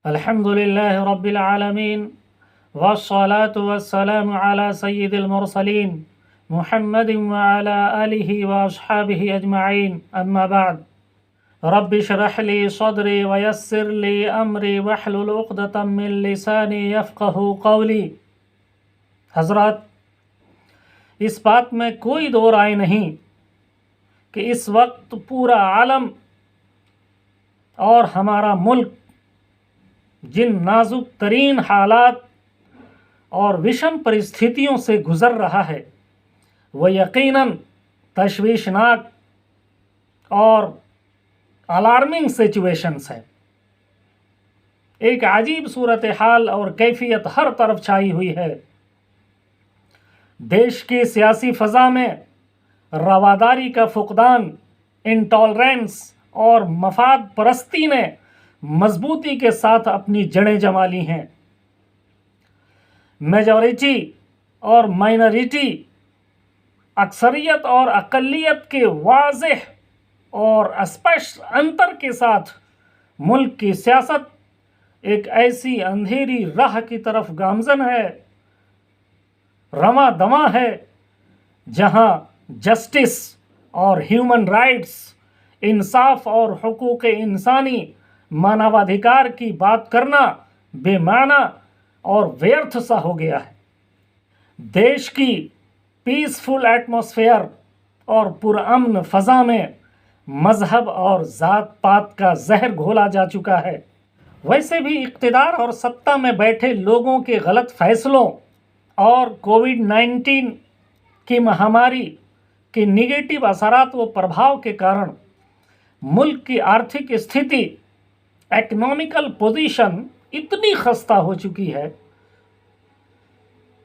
الحمد لله رب العالمين والصلاة والسلام على سيد المرسلين محمد وعلى آله وأصحابه أجمعين أما بعد رب اشرح لي صدري ويسر لي أمري واحلل عقدة من لساني يفقه قولي۔ حضرات، اس بات میں کوئی دو رائے نہیں کہ اس وقت پورا عالم اور ہمارا ملک جن نازک ترین حالات اور وشم پرستھتیوں سے گزر رہا ہے وہ یقیناً تشویشناک اور الارمنگ سچویشنز ہیں۔ ایک عجیب صورتحال اور کیفیت ہر طرف چھائی ہوئی ہے۔ دیش کی سیاسی فضا میں رواداری کا فقدان، انٹالرنس اور مفاد پرستی نے مضبوطی کے ساتھ اپنی جڑیں جما لی ہیں۔ میجورٹی اور مائنورٹی، اکثریت اور اقلیت کے واضح اور اسپشٹ انتر کے ساتھ ملک کی سیاست ایک ایسی اندھیری راہ کی طرف گامزن ہے، رواں دواں ہے، جہاں جسٹس اور ہیومن رائٹس، انصاف اور حقوق انسانی، مانوادھیکار کی بات کرنا بے معنی اور ویرتھ سا ہو گیا ہے۔ دیش کی پیسفل ایٹماسفیئر اور پرامن فضا میں مذہب اور ذات پات کا زہر گھولا جا چکا ہے۔ ویسے بھی اقتدار اور سطح میں بیٹھے لوگوں کے غلط فیصلوں اور کووڈ-19 کی مہاماری کے نگیٹو اثرات و پربھاؤ کے کارن ملک کی آرتھک استھتی، اکنامیکل پوزیشن اتنی خستہ ہو چکی ہے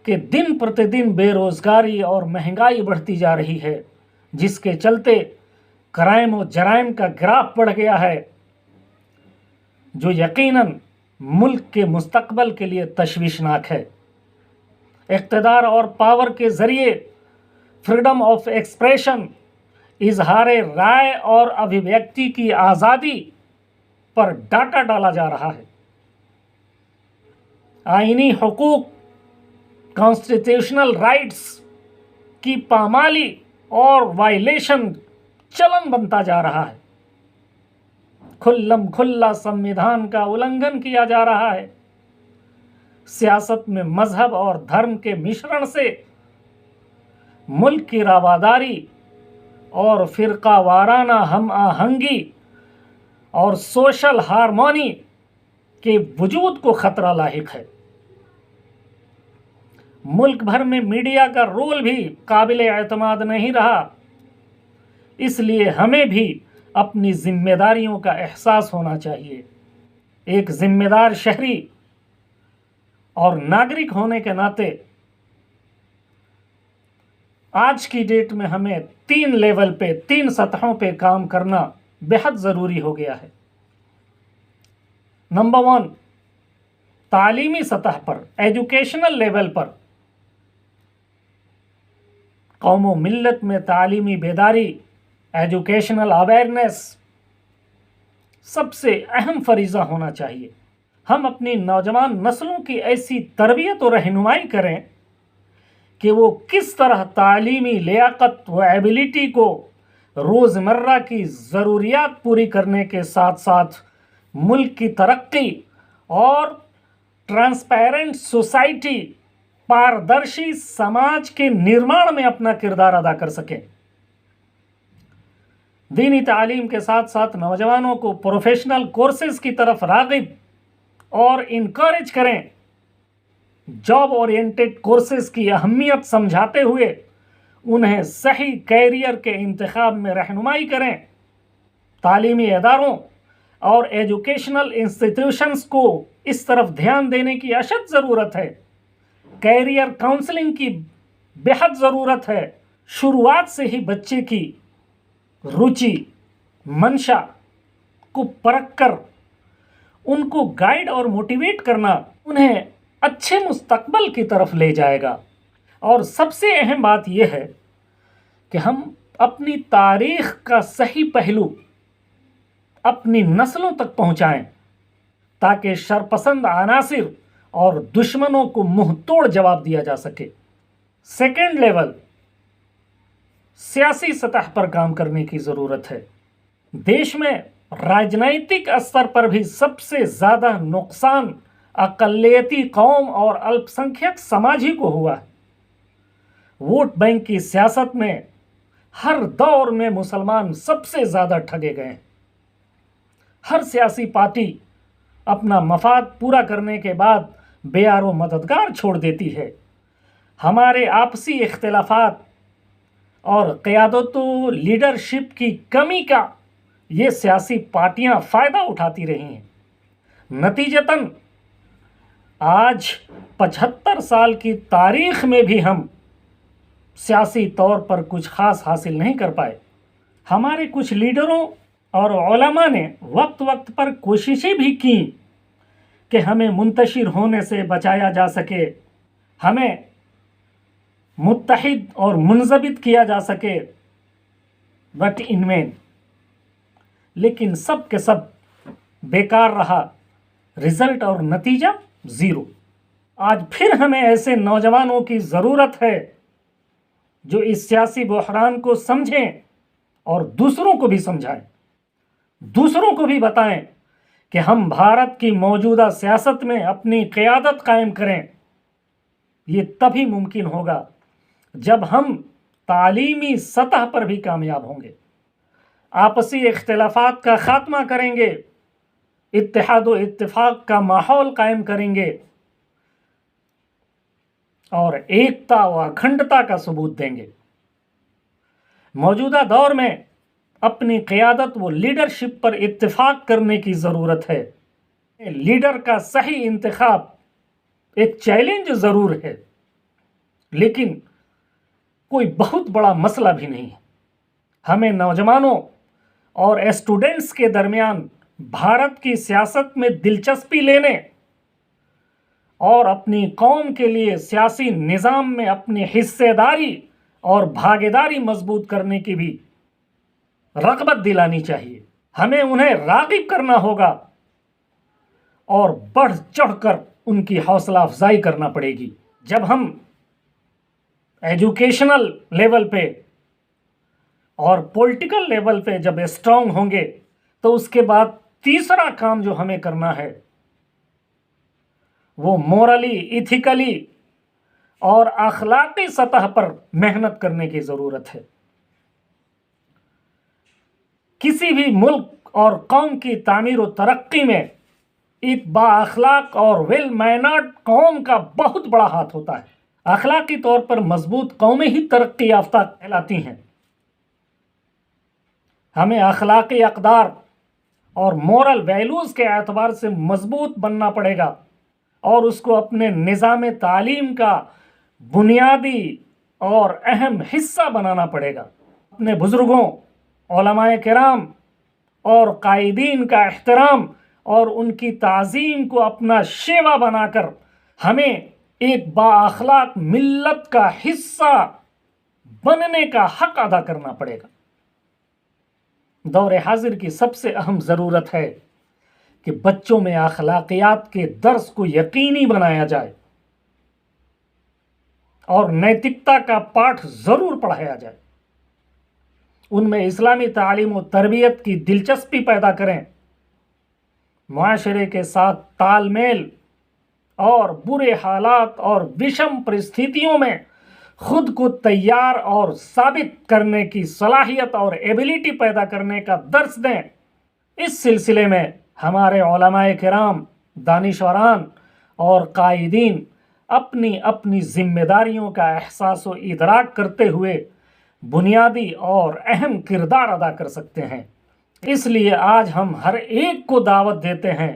کہ دن پرتی دن بے روزگاری اور مہنگائی بڑھتی جا رہی ہے، جس کے چلتے کرائم و جرائم کا گراف بڑھ گیا ہے، جو یقیناً ملک کے مستقبل کے لیے تشویشناک ہے۔ اقتدار اور پاور کے ذریعے فریڈم آف ایکسپریشن، اظہار رائے اور ابھیویکتی کی آزادی پر ڈاکہ ڈالا جا رہا ہے۔ آئینی حقوق، کانسٹیٹیوشنل رائٹس کی پامالی اور وائلیشن چلن بنتا جا رہا ہے۔ کھلم کھلا سمویدھان کا النگھن کیا جا رہا ہے۔ سیاست میں مذہب اور دھرم کے مشرن سے ملک کی رواداری اور فرقہ وارانہ ہم آہنگی اور سوشل ہارمونی کے وجود کو خطرہ لاحق ہے۔ ملک بھر میں میڈیا کا رول بھی قابل اعتماد نہیں رہا۔ اس لیے ہمیں بھی اپنی ذمہ داریوں کا احساس ہونا چاہیے۔ ایک ذمہ دار شہری اور ناگرک ہونے کے ناطے آج کی ڈیٹ میں ہمیں 3 لیول پہ، 3 سطحوں پہ کام کرنا بہت ضروری ہو گیا ہے۔ نمبر 1، تعلیمی سطح پر، ایجوکیشنل لیول پر قوم و ملت میں تعلیمی بیداری، ایجوکیشنل اویئرنیس سب سے اہم فریضہ ہونا چاہیے۔ ہم اپنی نوجوان نسلوں کی ایسی تربیت و رہنمائی کریں کہ وہ کس طرح تعلیمی لیاقت و ایبیلٹی کو روزمرہ کی ضروریات پوری کرنے کے ساتھ ساتھ ملک کی ترقی اور ٹرانسپیرنٹ سوسائٹی، پاردرشی سماج کے نرمان میں اپنا کردار ادا کر سکیں۔ دینی تعلیم کے ساتھ ساتھ نوجوانوں کو پروفیشنل کورسز کی طرف راغب اور انکریج کریں۔ جاب اورینٹڈ کورسز کی اہمیت سمجھاتے ہوئے انہیں صحیح کیریئر کے انتخاب میں رہنمائی کریں۔ تعلیمی اداروں اور ایجوکیشنل انسٹیٹیوشنز کو اس طرف دھیان دینے کی اشد ضرورت ہے۔ کیریئر کاؤنسلنگ کی بہت ضرورت ہے۔ شروعات سے ہی بچے کی روچی، منشا کو پرکھ کر ان کو گائیڈ اور موٹیویٹ کرنا انہیں اچھے مستقبل کی طرف لے جائے گا۔ اور سب سے اہم بات یہ ہے کہ ہم اپنی تاریخ کا صحیح پہلو اپنی نسلوں تک پہنچائیں تاکہ شرپسند عناصر اور دشمنوں کو منہ توڑ جواب دیا جا سکے۔ سیکنڈ لیول، سیاسی سطح پر کام کرنے کی ضرورت ہے۔ دیش میں راجنیتک استر پر بھی سب سے زیادہ نقصان اقلیتی قوم اور الپ سنکھیک سماج ہی کو ہوا ہے۔ ووٹ بینک کی سیاست میں ہر دور میں مسلمان سب سے زیادہ ٹھگے گئے ہیں۔ ہر سیاسی پارٹی اپنا مفاد پورا کرنے کے بعد بے یار و مددگار چھوڑ دیتی ہے۔ ہمارے آپسی اختلافات اور قیادت و لیڈرشپ کی کمی کا یہ سیاسی پارٹیاں فائدہ اٹھاتی رہی ہیں۔ نتیجتاً آج 75 سال کی تاریخ میں بھی ہم سیاسی طور پر کچھ خاص حاصل نہیں کر پائے۔ ہمارے کچھ لیڈروں اور علماء نے وقت وقت پر کوششیں بھی کی کہ ہمیں منتشر ہونے سے بچایا جا سکے، ہمیں متحد اور منضبط کیا جا سکے، بٹ ان وین، لیکن سب کے سب بیکار رہا، رزلٹ اور نتیجہ زیرو۔ آج پھر ہمیں ایسے نوجوانوں کی ضرورت ہے جو اس سیاسی بحران کو سمجھیں اور دوسروں کو بھی سمجھائیں، دوسروں کو بھی بتائیں کہ ہم بھارت کی موجودہ سیاست میں اپنی قیادت قائم کریں۔ یہ تبھی ممکن ہوگا جب ہم تعلیمی سطح پر بھی کامیاب ہوں گے، آپسی اختلافات کا خاتمہ کریں گے، اتحاد و اتفاق کا ماحول قائم کریں گے اور ایکتا و اکھنڈتا کا ثبوت دیں گے۔ موجودہ دور میں اپنی قیادت و لیڈرشپ پر اتفاق کرنے کی ضرورت ہے۔ لیڈر کا صحیح انتخاب ایک چیلنج ضرور ہے، لیکن کوئی بہت بڑا مسئلہ بھی نہیں ہے۔ ہمیں نوجوانوں اور اسٹوڈنٹس کے درمیان بھارت کی سیاست میں دلچسپی لینے اور اپنی قوم کے لیے سیاسی نظام میں اپنی حصہ داری اور بھاگیداری مضبوط کرنے کی بھی رغبت دلانی چاہیے۔ ہمیں انہیں راغب کرنا ہوگا اور بڑھ چڑھ کر ان کی حوصلہ افزائی کرنا پڑے گی۔ جب ہم ایجوکیشنل لیول پہ اور پولیٹیکل لیول پہ جب اسٹرانگ ہوں گے تو اس کے بعد تیسرا کام جو ہمیں کرنا ہے وہ مورلی، ایتھیکلی اور اخلاقی سطح پر محنت کرنے کی ضرورت ہے۔ کسی بھی ملک اور قوم کی تعمیر و ترقی میں ایک با اخلاق اور ویل مینرڈ قوم کا بہت بڑا ہاتھ ہوتا ہے۔ اخلاقی طور پر مضبوط قومیں ہی ترقی یافتہ کہلاتی ہیں۔ ہمیں اخلاقی اقدار اور مورل ویلیوز کے اعتبار سے مضبوط بننا پڑے گا اور اس کو اپنے نظام تعلیم کا بنیادی اور اہم حصہ بنانا پڑے گا۔ اپنے بزرگوں، علماء کرام اور قائدین کا احترام اور ان کی تعظیم کو اپنا شیوا بنا کر ہمیں ایک با اخلاق ملت کا حصہ بننے کا حق ادا کرنا پڑے گا۔ دور حاضر کی سب سے اہم ضرورت ہے کہ بچوں میں اخلاقیات کے درس کو یقینی بنایا جائے اور نیتکتا کا پاٹھ ضرور پڑھایا جائے۔ ان میں اسلامی تعلیم و تربیت کی دلچسپی پیدا کریں، معاشرے کے ساتھ تال میل اور برے حالات اور وشم پرستھتیوں میں خود کو تیار اور ثابت کرنے کی صلاحیت اور ایبیلٹی پیدا کرنے کا درس دیں۔ اس سلسلے میں ہمارے علماء کرام، دانشوران اور قائدین اپنی اپنی ذمہ داریوں کا احساس و ادراک کرتے ہوئے بنیادی اور اہم کردار ادا کر سکتے ہیں۔ اس لیے آج ہم ہر ایک کو دعوت دیتے ہیں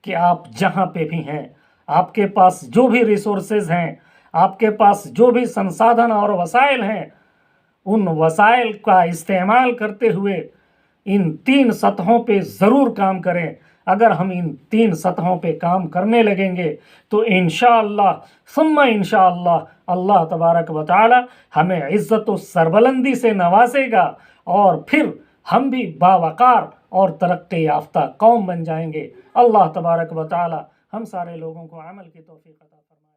کہ آپ جہاں پہ بھی ہیں، آپ کے پاس جو بھی ریسورسز ہیں، آپ کے پاس جو بھی سنسادھن اور وسائل ہیں، ان وسائل کا استعمال کرتے ہوئے ان 3 سطحوں پہ ضرور کام کریں۔ اگر ہم ان 3 سطحوں پہ کام کرنے لگیں گے تو انشاءاللہ ثم انشاءاللہ اللہ تبارک و تعالی ہمیں عزت و سربلندی سے نوازے گا اور پھر ہم بھی باوقار اور ترقی یافتہ قوم بن جائیں گے۔ اللہ تبارک و تعالی ہم سارے لوگوں کو عمل کی توفیق عطا فرمائے۔